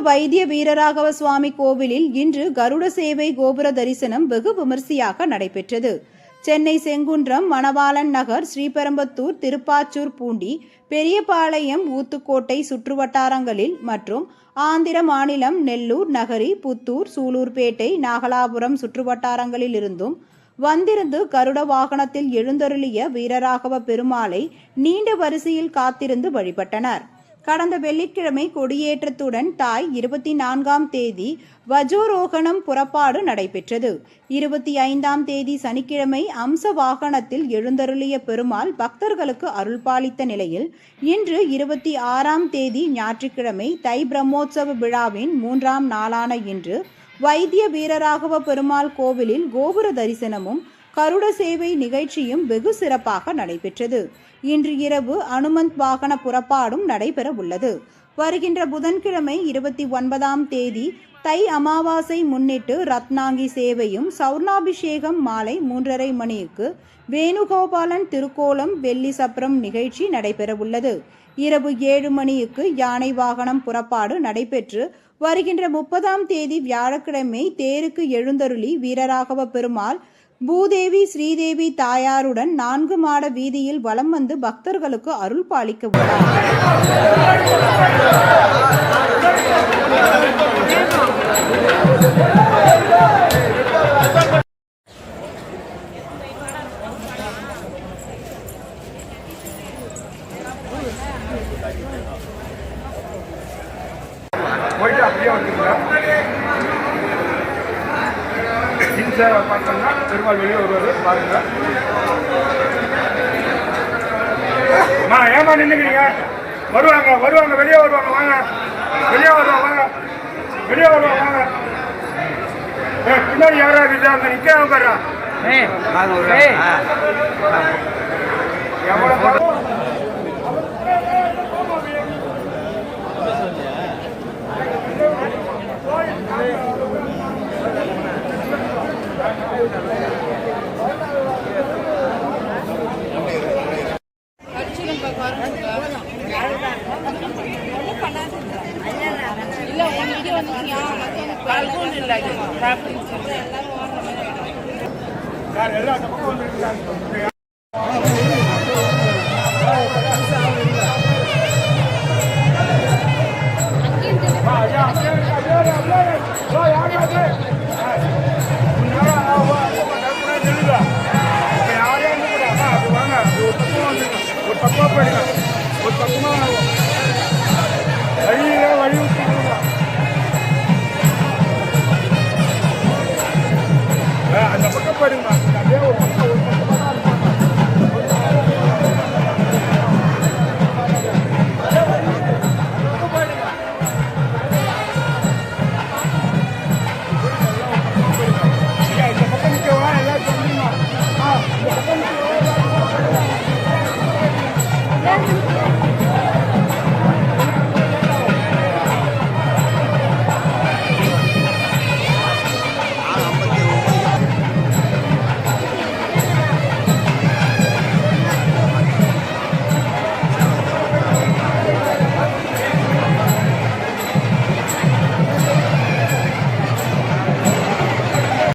வைத்திய வீரராகவ சுவாமி கோவிலில் இன்று கருட சேவை கோபுர தரிசனம் வெகு விமர்சையாக நடைபெற்றது. சென்னை செங்குன்றம், மணவாளன் நகர், ஸ்ரீபெரும்புத்தூர், திருப்பாச்சூர், பூண்டி, பெரியபாளையம், ஊத்துக்கோட்டை சுற்றுவட்டாரங்களில் மற்றும் ஆந்திர மாநிலம் நெல்லூர், நகரி, புத்தூர், சூலூர்பேட்டை, நாகலாபுரம் சுற்றுவட்டாரங்களில் இருந்தும் வந்திருந்து கருட வாகனத்தில் எழுந்தருளிய வீரராகவ பெருமாளை நீண்ட வரிசையில் காத்திருந்து வழிபட்டனர். கடந்த வெள்ளிக்கிழமை கொடியேற்றத்துடன் தாய் 24ஆம் தேதி வஜோரோகணம் புறப்பாடு நடைபெற்றது. 25ஆம் தேதி சனிக்கிழமை அம்ச வாகனத்தில் எழுந்தருளிய பெருமாள் பக்தர்களுக்கு அருள்பாலித்த நிலையில் இன்று 26ஆம் தேதி ஞாயிற்றுக்கிழமை தை பிரம்மோற்சவ விழாவின் 3ஆம் நாளான இன்று வைத்திய வீரராகவ பெருமாள் கோவிலில் கோபுர தரிசனமும் கருட சேவை நிகழ்ச்சியும் வெகு சிறப்பாக நடைபெற்றது. இன்று இரவு அனுமந்த் வாகன புறப்பாடும் நடைபெற உள்ளது. வருகின்ற புதன்கிழமை 29ஆம் தேதி தை அமாவாசை முன்னிட்டு ரத்னாங்கி சேவையும் சௌர்ணாபிஷேகம் மாலை 3:30 மணிக்கு வேணுகோபாலன் திருக்கோலம் வெள்ளி சப்ரம் நிகழ்ச்சி நடைபெற உள்ளது. இரவு 7 மணிக்கு யானை வாகனம் புறப்பாடு நடைபெற்று வருகின்ற 30ஆம் தேதி வியாழக்கிழமை தேருக்கு எழுந்தருளி வீரராகவ பெருமாள் பூதேவி ஸ்ரீதேவி தாயாருடன் 4 மாட வீதியில் வலம் வந்து பக்தர்களுக்கு அருள் பாலிக்க உள்ளார். போயிட்டு அப்படியே வந்துருங்க. பார்த்தோம்னா பெருமாள் வெளியே வருவார் பாருங்க. ஏமா நின்றுக்கிறீங்க? வருவாங்க வருவாங்க வெளியே வருவாங்க. வாங்க வெளியே வருவாங்க. வாங்க வெளியே வருவாங்க. வாங்க பின்னாடி யாராவது இல்லை அங்கே நிற்க உட்கார்றான். எவ்வளோ ஒரு பக்கமாக போயிடுங்க. ஒரு பக்கமாக